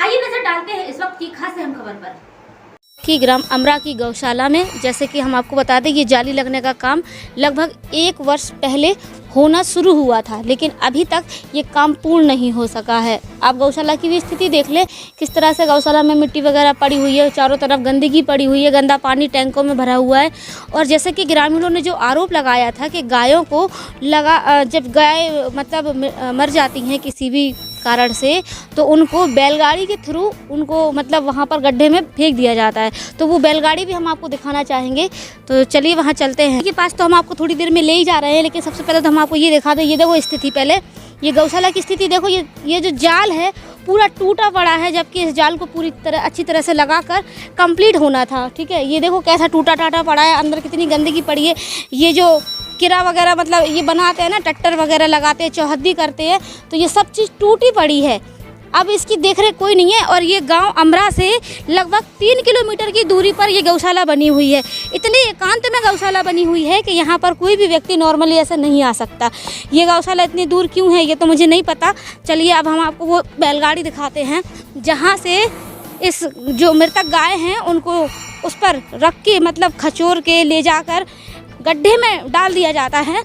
आइए नजर डालते हैं इस वक्त की खास अहम खबर पर। कि ग्राम अमरा की गौशाला में, जैसे कि हम आपको बता दें, ये जाली लगने का काम लगभग 1 वर्ष पहले होना शुरू हुआ था, लेकिन अभी तक ये काम पूर्ण नहीं हो सका है। आप गौशाला की भी स्थिति देख लें, किस तरह से गौशाला में मिट्टी वगैरह पड़ी हुई है, चारों तरफ गंदगी पड़ी हुई है, गंदा पानी टैंकों में भरा हुआ है। और जैसे कि ग्रामीणों ने जो आरोप लगाया था कि गायों को जब गाय मतलब मर जाती हैं किसी भी कारण से, तो उनको बैलगाड़ी के थ्रू उनको मतलब वहाँ पर गड्ढे में फेंक दिया जाता है। तो वो बैलगाड़ी भी हम आपको दिखाना चाहेंगे, तो चलिए वहाँ चलते हैं। के पास तो हम आपको थोड़ी देर में ले ही जा रहे हैं, लेकिन सबसे पहले तो हम आपको ये दिखा दें। ये देखो स्थिति, पहले ये गौशाला की स्थिति देखो। ये जो जाल है पूरा टूटा पड़ा है, जबकि इस जाल को पूरी तरह अच्छी तरह से लगाकर कंप्लीट होना था। ठीक है, ये देखो कैसा टूटा टाटा पड़ा है, अंदर कितनी गंदगी पड़ी है। ये जो किरा वगैरह मतलब ये बनाते हैं ना, ट्रैक्टर वगैरह लगाते हैं, चौहद्दी करते हैं, तो ये सब चीज़ टूटी पड़ी है। अब इसकी देखरेख कोई नहीं है। और ये गांव अमरा से लगभग 3 किलोमीटर की दूरी पर ये गौशाला बनी हुई है। इतनी एकांत में गौशाला बनी हुई है कि यहाँ पर कोई भी व्यक्ति नॉर्मली ऐसे नहीं आ सकता। ये गौशाला इतनी दूर क्यों है ये तो मुझे नहीं पता। चलिए अब हम आपको वो बैलगाड़ी दिखाते हैं, जहाँ से इस जो मृतक गाय हैं उनको उस पर रख के मतलब खचोर के ले जाकर गड्ढे में डाल दिया जाता है।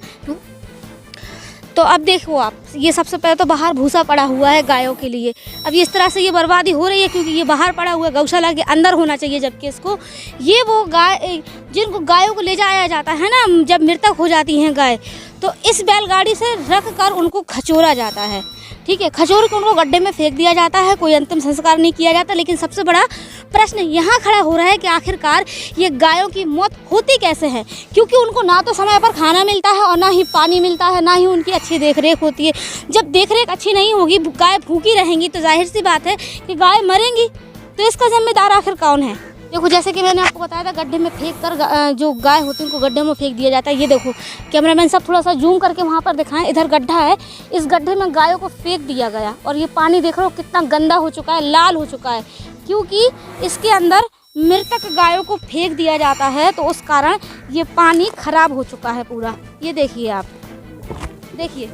तो अब देखो आप, ये सबसे पहले तो बाहर भूसा पड़ा हुआ है गायों के लिए। अब इस तरह से ये बर्बादी हो रही है क्योंकि ये बाहर पड़ा हुआ है, गौशाला के अंदर होना चाहिए, जबकि इसको ये वो गाय जिनको गायों को ले जाया जाता है ना, जब मृतक हो जाती हैं गाय, तो इस बैलगाड़ी से रख कर उनको खचोरा जाता है। ठीक है, खचोर के उनको गड्ढे में फेंक दिया जाता है, कोई अंतिम संस्कार नहीं किया जाता। लेकिन सबसे बड़ा प्रश्न यहाँ खड़ा हो रहा है कि आखिरकार ये गायों की मौत होती कैसे है, क्योंकि उनको ना तो समय पर खाना मिलता है और ना ही पानी मिलता है, ना ही उनकी अच्छी देखरेख होती है। जब देखरेख अच्छी नहीं होगी, गाय भूखी रहेंगी, तो जाहिर सी बात है कि गाय मरेंगी। तो इसका जिम्मेदार आखिर कौन है? देखो जैसे कि मैंने आपको बताया था, गड्ढे में फेंक कर जो गाय होती है उनको गड्ढे में फेंक दिया जाता है। ये देखो कैमरामैन साहब थोड़ा सा जूम करके वहाँ पर दिखाएं, इधर गड्ढा है, इस गड्ढे में गायों को फेंक दिया गया। और ये पानी देख रहे हो कितना गंदा हो चुका है, लाल हो चुका है, क्योंकि इसके अंदर मृतक गायों को फेंक दिया जाता है, तो उस कारण ये पानी खराब हो चुका है पूरा। ये देखिए आप, देखिए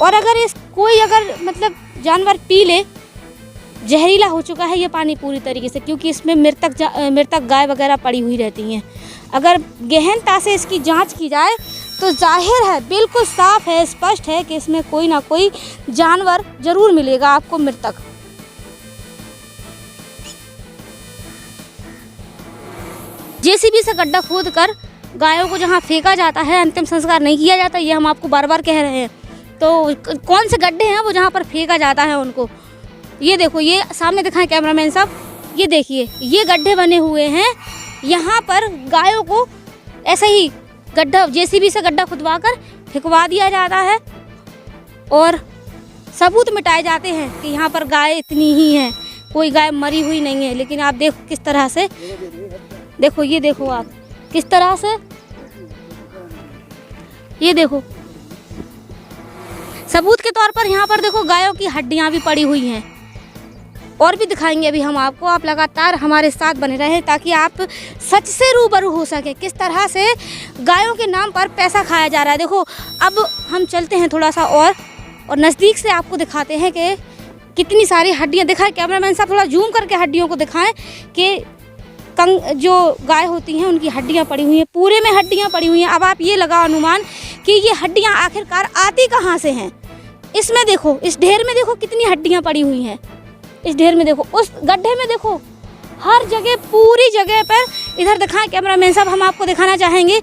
और अगर कोई मतलब जानवर पी ले, जहरीला हो चुका है ये पानी पूरी तरीके से, क्योंकि इसमें मृतक गाय वगैरह पड़ी हुई रहती हैं। अगर गहनता से इसकी जांच की जाए तो जाहिर है, बिल्कुल साफ है, स्पष्ट है कि इसमें कोई ना कोई जानवर जरूर मिलेगा आपको मृतक। जेसीबी से गड्ढा खोद कर गायों को जहाँ फेंका जाता है, अंतिम संस्कार नहीं किया जाता, ये हम आपको बार बार कह रहे हैं। तो कौन से गड्ढे हैं वो जहाँ पर फेंका जाता है उनको? ये देखो, ये सामने दिखाएं कैमरामैन साहब, ये देखिए ये गड्ढे बने हुए हैं। यहाँ पर गायों को ऐसे ही गड्ढा जेसीबी से गड्ढा खुदवा कर फेंकवा दिया जाता है और सबूत मिटाए जाते हैं कि यहाँ पर गाय इतनी ही है, कोई गाय मरी हुई नहीं है। लेकिन आप देखो किस तरह से, देखो ये देखो आप किस तरह से, ये देखो सबूत के तौर पर यहाँ पर देखो गायों की हड्डियाँ भी पड़ी हुई हैं। और भी दिखाएंगे अभी हम आपको, आप लगातार हमारे साथ बने रहें ताकि आप सच से रूबरू हो सके किस तरह से गायों के नाम पर पैसा खाया जा रहा है। देखो अब हम चलते हैं थोड़ा सा और नज़दीक से आपको दिखाते हैं कि कितनी सारी हड्डियाँ। दिखाएं कैमरामैन साहब, थोड़ा जूम करके हड्डियों को दिखाएं कि जो गाय होती हैं उनकी हड्डियाँ पड़ी हुई हैं, पूरे में हड्डियाँ पड़ी हुई हैं। अब आप ये लगाओ अनुमान कि ये हड्डियाँ आखिरकार आती कहाँ से हैं। इसमें देखो, इस ढेर में देखो कितनी हड्डियाँ पड़ी हुई हैं, इस ढेर में देखो, उस गड्ढे में देखो, हर जगह पूरी जगह पर। इधर दिखाएं कैमरामैन साहब, हम आपको दिखाना चाहेंगे,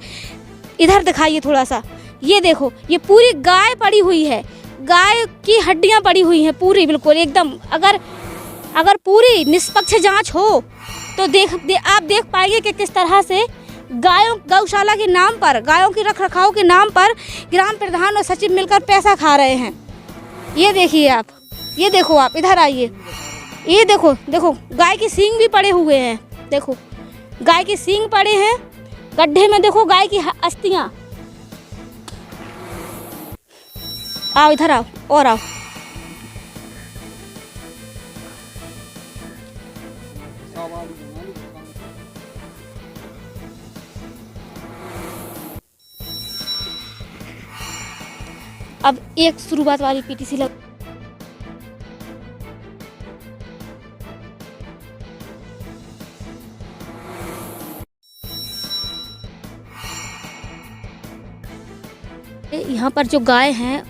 इधर दिखाइए थोड़ा सा। ये देखो ये पूरी गाय पड़ी हुई है, गाय की हड्डियाँ पड़ी हुई हैं पूरी, बिल्कुल एकदम। अगर पूरी निष्पक्ष जांच हो तो आप देख पाएंगे कि किस तरह से गौशाला के नाम पर, गायों की रख रखाव के नाम पर ग्राम प्रधान और सचिव मिलकर पैसा खा रहे हैं। ये देखिए आप, ये देखो आप, इधर आइए, ये देखो देखो गाय के सींग भी पड़े हुए हैं, देखो गाय के सींग पड़े हैं गड्ढे में। देखो गाय की अस्थियां, आओ इधर आओ और आओ, अब एक शुरुआत वाली पीटीसी लग यहाँ पर जो गाय हैं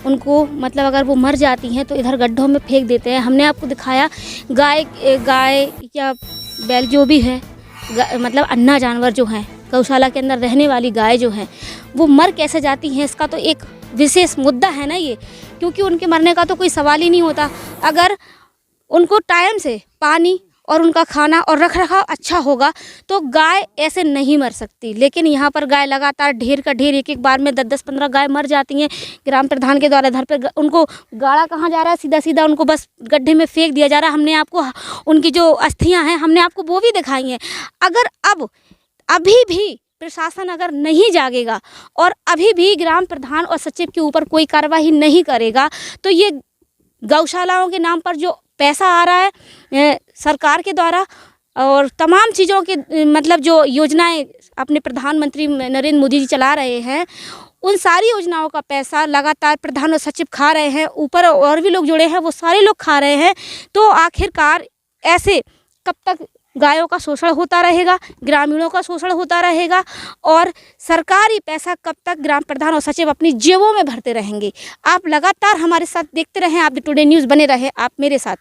उनको मतलब अगर वो मर जाती हैं तो इधर गड्ढों में फेंक देते हैं। हमने आपको दिखाया गाय या बैल जो भी है, मतलब अन्ना जानवर जो हैं, गौशाला के अंदर रहने वाली गाय जो हैं वो मर कैसे जाती हैं, इसका तो एक विशेष मुद्दा है ना ये, क्योंकि उनके मरने का तो कोई सवाल ही नहीं होता। अगर उनको टाइम से पानी और उनका खाना और रखरखाव अच्छा होगा तो गाय ऐसे नहीं मर सकती। लेकिन यहाँ पर गाय लगातार ढेर का ढेर, एक बार में 10-15 गाय मर जाती हैं ग्राम प्रधान के द्वारा। इधर पर उनको गाड़ा कहाँ जा रहा है, सीधा सीधा उनको बस गड्ढे में फेंक दिया जा रहा है। हमने आपको उनकी जो अस्थियाँ हैं हमने आपको वो भी दिखाई हैं। अगर अभी भी प्रशासन अगर नहीं जागेगा और अभी भी ग्राम प्रधान और सचिव के ऊपर कोई कार्रवाई नहीं करेगा तो ये गौशालाओं के नाम पर जो पैसा आ रहा है सरकार के द्वारा और तमाम चीज़ों के मतलब जो योजनाएं अपने प्रधानमंत्री नरेंद्र मोदी जी चला रहे हैं, उन सारी योजनाओं का पैसा लगातार प्रधान और सचिव खा रहे हैं। ऊपर और भी लोग जुड़े हैं वो सारे लोग खा रहे हैं। तो आखिरकार ऐसे कब तक गायों का शोषण होता रहेगा, ग्रामीणों का शोषण होता रहेगा और सरकारी पैसा कब तक ग्राम प्रधान और सचिव अपनी जेबों में भरते रहेंगे। आप लगातार हमारे साथ देखते रहें, आप द टुडे न्यूज़ बने रहे आप मेरे साथ।